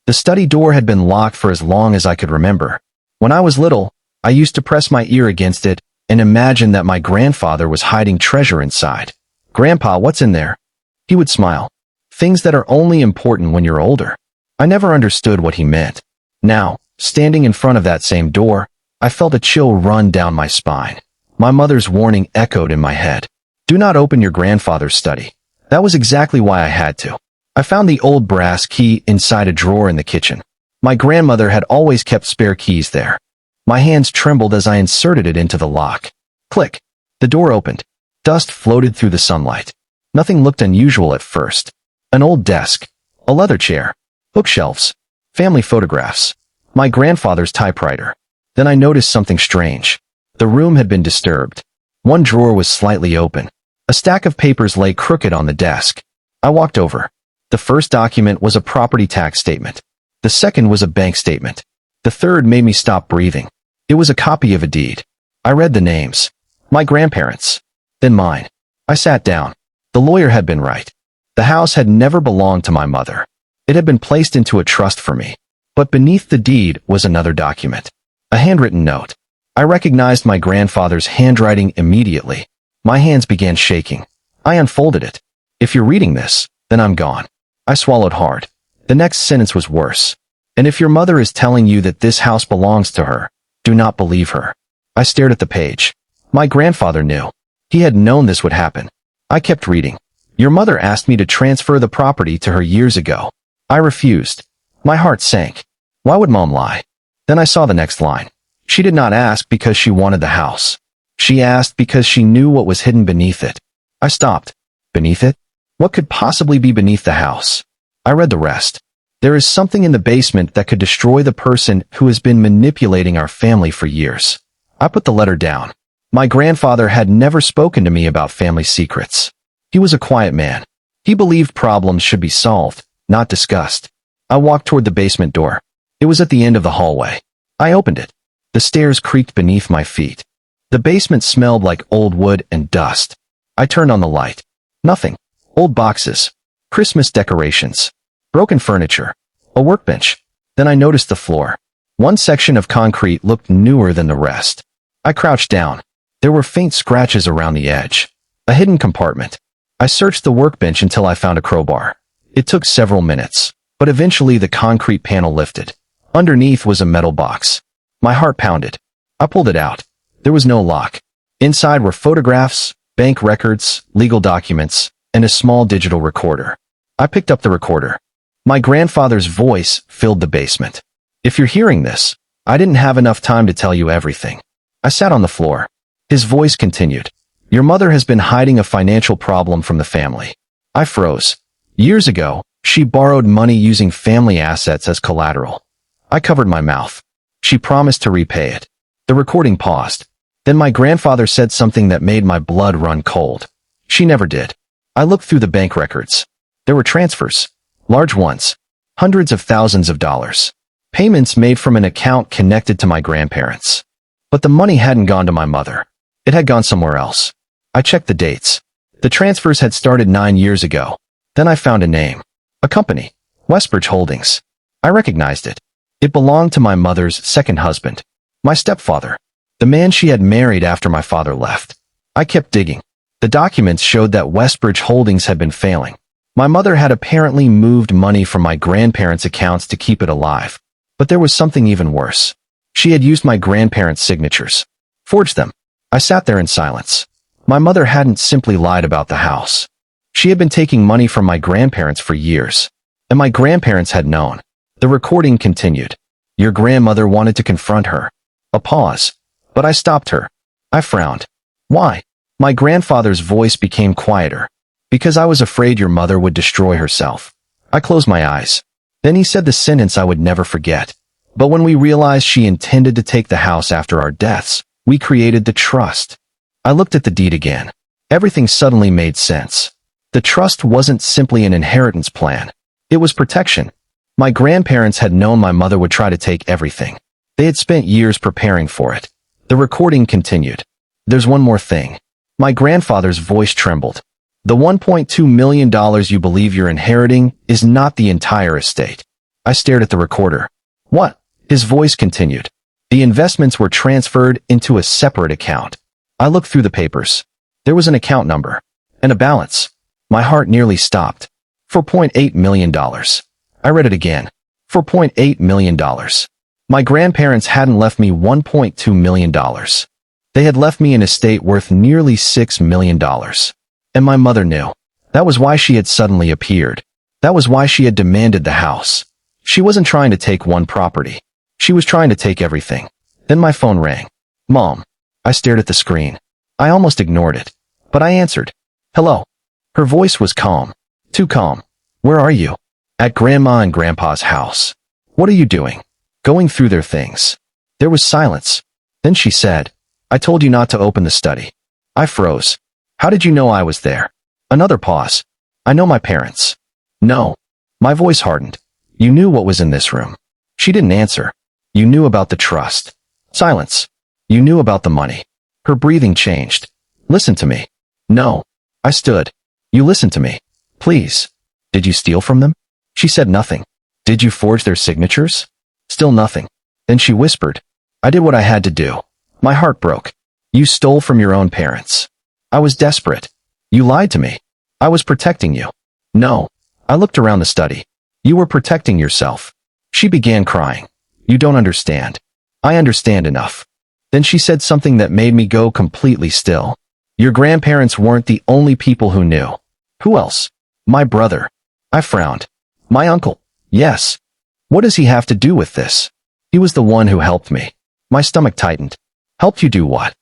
The study door had been locked for as long as I could remember. When I was little, I used to press my ear against it and imagine that my grandfather was hiding treasure inside. "Grandpa, what's in there?" He would smile. "Things that are only important when you're older." I never understood what he meant. Now, standing in front of that same door, I felt a chill run down my spine. My mother's warning echoed in my head. "Do not open your grandfather's study." That was exactly why I had to. I found the old brass key inside a drawer in the kitchen. My grandmother had always kept spare keys there. My hands trembled as I inserted it into the lock. Click. The door opened. Dust floated through the sunlight. Nothing looked unusual at first. An old desk, a leather chair, bookshelves, family photographs, my grandfather's typewriter. Then I noticed something strange. The room had been disturbed. One drawer was slightly open. A stack of papers lay crooked on the desk. I walked over. The first document was a property tax statement. The second was a bank statement. The third made me stop breathing. It was a copy of a deed. I read the names. My grandparents. Then mine. I sat down. The lawyer had been right. The house had never belonged to my mother. It had been placed into a trust for me. But beneath the deed was another document. A handwritten note. I recognized my grandfather's handwriting immediately. My hands began shaking. I unfolded it. "If you're reading this, then I'm gone." I swallowed hard. The next sentence was worse. "And if your mother is telling you that this house belongs to her, do not believe her." I stared at the page. My grandfather knew. He had known this would happen. I kept reading. "Your mother asked me to transfer the property to her years ago. I refused." My heart sank. Why would Mom lie? Then I saw the next line. She did not ask because she wanted the house. She asked because she knew what was hidden beneath it. I stopped. Beneath it? What could possibly be beneath the house? I read the rest. "There is something in the basement that could destroy the person who has been manipulating our family for years." I put the letter down. My grandfather had never spoken to me about family secrets. He was a quiet man. He believed problems should be solved, not discussed. I walked toward the basement door. It was at the end of the hallway. I opened it. The stairs creaked beneath my feet. The basement smelled like old wood and dust. I turned on the light. Nothing. Old boxes. Christmas decorations. Broken furniture. A workbench. Then I noticed the floor. One section of concrete looked newer than the rest. I crouched down. There were faint scratches around the edge. A hidden compartment. I searched the workbench until I found a crowbar. It took several minutes, but eventually the concrete panel lifted. Underneath was a metal box. My heart pounded. I pulled it out. There was no lock. Inside were photographs, bank records, legal documents, and a small digital recorder. I picked up the recorder. My grandfather's voice filled the basement. "If you're hearing this, I didn't have enough time to tell you everything." I sat on the floor. His voice continued. "Your mother has been hiding a financial problem from the family." I froze. Years ago, she borrowed money using family assets as collateral. I covered my mouth. She promised to repay it. The recording paused. Then my grandfather said something that made my blood run cold. She never did. I looked through the bank records. There were transfers. Large ones. Hundreds of thousands of dollars. Payments made from an account connected to my grandparents. But the money hadn't gone to my mother. It had gone somewhere else. I checked the dates. The transfers had started 9 years ago. Then I found a name. A company. Westbridge Holdings. I recognized it. It belonged to my mother's second husband. My stepfather. The man she had married after my father left. I kept digging. The documents showed that Westbridge Holdings had been failing. My mother had apparently moved money from my grandparents' accounts to keep it alive. But there was something even worse. She had used my grandparents' signatures. Forged them. I sat there in silence. My mother hadn't simply lied about the house. She had been taking money from my grandparents for years. And my grandparents had known. The recording continued. "Your grandmother wanted to confront her." A pause. But I stopped her. I frowned. "Why?" My grandfather's voice became quieter. "Because I was afraid your mother would destroy herself." I closed my eyes. Then he said the sentence I would never forget. "But when we realized she intended to take the house after our deaths, we created the trust." I looked at the deed again. Everything suddenly made sense. The trust wasn't simply an inheritance plan. It was protection. My grandparents had known my mother would try to take everything. They had spent years preparing for it. The recording continued. "There's one more thing." My grandfather's voice trembled. "The $1.2 million you believe you're inheriting is not the entire estate. I stared at the recorder. What? His voice continued. The investments were transferred into a separate account. I looked through the papers. There was an account number and a balance. My heart nearly stopped. $4.8 million. I read it again. $4.8 million. My grandparents hadn't left me $1.2 million. They had left me an estate worth nearly $6 million. And my mother knew. That was why she had suddenly appeared. That was why she had demanded the house. She wasn't trying to take one property. She was trying to take everything. Then my phone rang. Mom. I stared at the screen. I almost ignored it. But I answered. Hello. Her voice was calm. Too calm. Where are you? At Grandma and Grandpa's house. What are you doing? Going through their things. There was silence. Then she said, I told you not to open the study. I froze. How did you know I was there? Another pause. I know my parents. No. My voice hardened. You knew what was in this room. She didn't answer. You knew about the trust. Silence. You knew about the money. Her breathing changed. Listen to me. No. I stood. You listen to me. Please. Did you steal from them? She said nothing. Did you forge their signatures? Still nothing. Then she whispered. I did what I had to do. My heart broke. You stole from your own parents. I was desperate. You lied to me. I was protecting you. No. I looked around the study. You were protecting yourself. She began crying. You don't understand. I understand enough. Then she said something that made me go completely still. Your grandparents weren't the only people who knew. Who else? My brother. I frowned. My uncle. Yes. What does he have to do with this? He was the one who helped me. My stomach tightened. Helped you do what?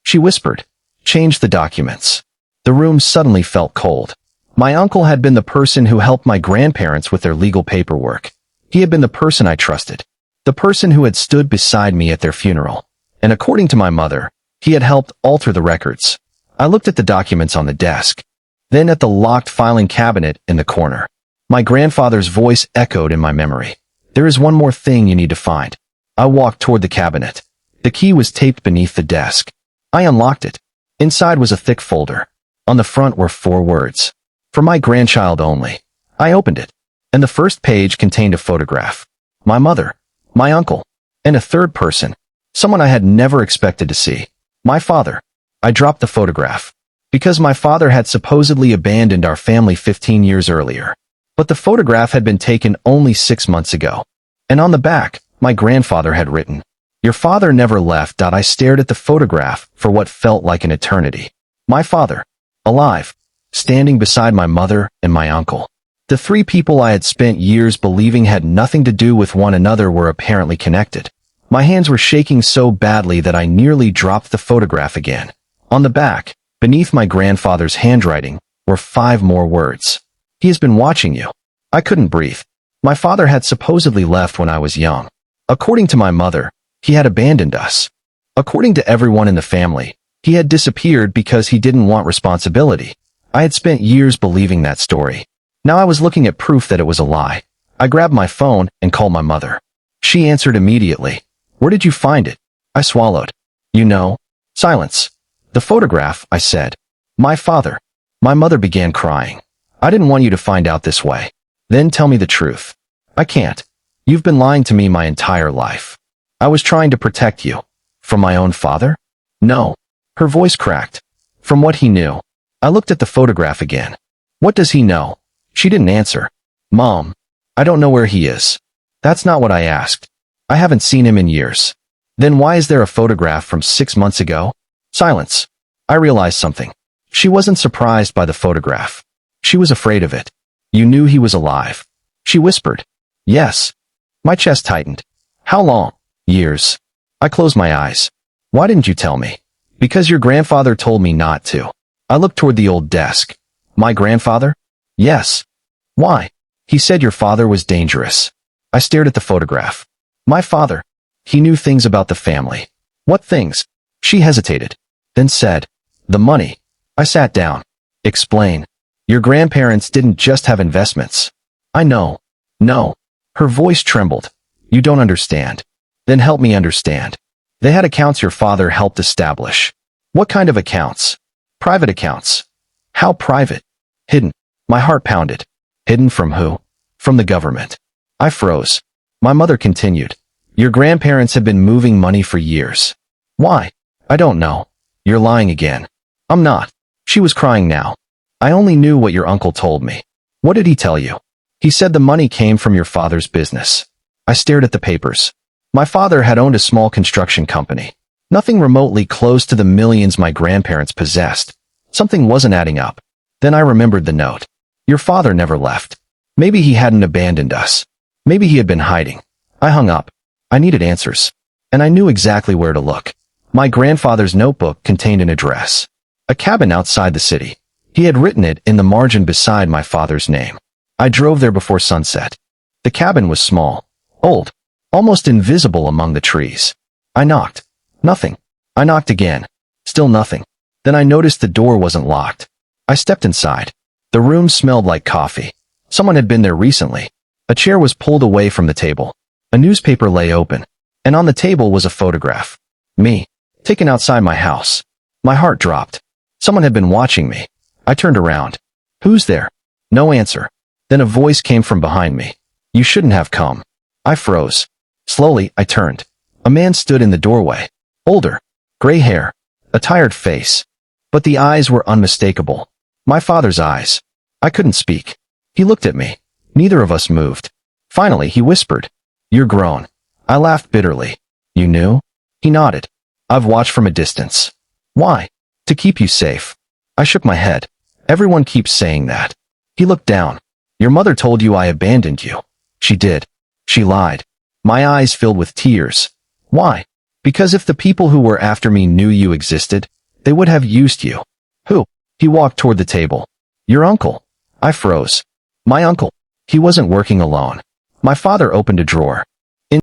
She whispered. Change the documents. The room suddenly felt cold. My uncle had been the person who helped my grandparents with their legal paperwork. He had been the person I trusted. The person who had stood beside me at their funeral. And according to my mother, he had helped alter the records. I looked at the documents on the desk. Then at the locked filing cabinet in the corner. My grandfather's voice echoed in my memory. There is one more thing you need to find. I walked toward the cabinet. The key was taped beneath the desk. I unlocked it. Inside was a thick folder. On the front were 4 words. For my grandchild only. I opened it. And the first page contained a photograph. My mother. My uncle. And a third person. Someone I had never expected to see. My father. I dropped the photograph. Because my father had supposedly abandoned our family 15 years earlier. But the photograph had been taken only 6 months ago. And on the back, my grandfather had written, Your father never left. I stared at the photograph for what felt like an eternity. My father. Alive. Standing beside my mother and my uncle. The 3 people I had spent years believing had nothing to do with one another were apparently connected. My hands were shaking so badly that I nearly dropped the photograph again. On the back, beneath my grandfather's handwriting, were 5 more words. He has been watching you. I couldn't breathe. My father had supposedly left when I was young. According to my mother, he had abandoned us. According to everyone in the family, he had disappeared because he didn't want responsibility. I had spent years believing that story. Now I was looking at proof that it was a lie. I grabbed my phone and called my mother. She answered immediately. Where did you find it? I swallowed. You know. Silence. The photograph, I said. My father. My mother began crying. I didn't want you to find out this way. Then tell me the truth. I can't. You've been lying to me my entire life. I was trying to protect you. From my own father? No. Her voice cracked. From what he knew. I looked at the photograph again. What does he know? She didn't answer. Mom. I don't know where he is. That's not what I asked. I haven't seen him in years. Then why is there a photograph from 6 months ago? Silence. I realized something. She wasn't surprised by the photograph. She was afraid of it. You knew he was alive. She whispered. Yes. My chest tightened. How long? Years. I closed my eyes. Why didn't you tell me? Because your grandfather told me not to. I looked toward the old desk. My grandfather? Yes. Why? He said your father was dangerous. I stared at the photograph. My father. He knew things about the family. What things? She hesitated. Then said. The money. I sat down. Explain. Your grandparents didn't just have investments. I know. No. Her voice trembled. You don't understand. Then help me understand. They had accounts your father helped establish. What kind of accounts? Private accounts. How private? Hidden. My heart pounded. Hidden from who? From the government. I froze. My mother continued. Your grandparents have been moving money for years. Why? I don't know. You're lying again. I'm not. She was crying now. I only knew what your uncle told me. What did he tell you? He said the money came from your father's business. I stared at the papers. My father had owned a small construction company. Nothing remotely close to the millions my grandparents possessed. Something wasn't adding up. Then I remembered the note. Your father never left. Maybe he hadn't abandoned us. Maybe he had been hiding. I hung up. I needed answers. And I knew exactly where to look. My grandfather's notebook contained an address. A cabin outside the city. He had written it in the margin beside my father's name. I drove there before sunset. The cabin was small, old, almost invisible among the trees. I knocked. Nothing. I knocked again. Still nothing. Then I noticed the door wasn't locked. I stepped inside. The room smelled like coffee. Someone had been there recently. A chair was pulled away from the table. A newspaper lay open. And on the table was a photograph. Me. Taken outside my house. My heart dropped. Someone had been watching me. I turned around. Who's there? No answer. Then a voice came from behind me. You shouldn't have come. I froze. Slowly, I turned. A man stood in the doorway. Older. Gray hair. A tired face. But the eyes were unmistakable. My father's eyes. I couldn't speak. He looked at me. Neither of us moved. Finally, he whispered. You're grown. I laughed bitterly. You knew? He nodded. I've watched from a distance. Why? To keep you safe. I shook my head. Everyone keeps saying that. He looked down. Your mother told you I abandoned you. She did. She lied. My eyes filled with tears. Why? Because if the people who were after me knew you existed, they would have used you. Who? He walked toward the table. Your uncle. I froze. My uncle. He wasn't working alone. My father opened a drawer.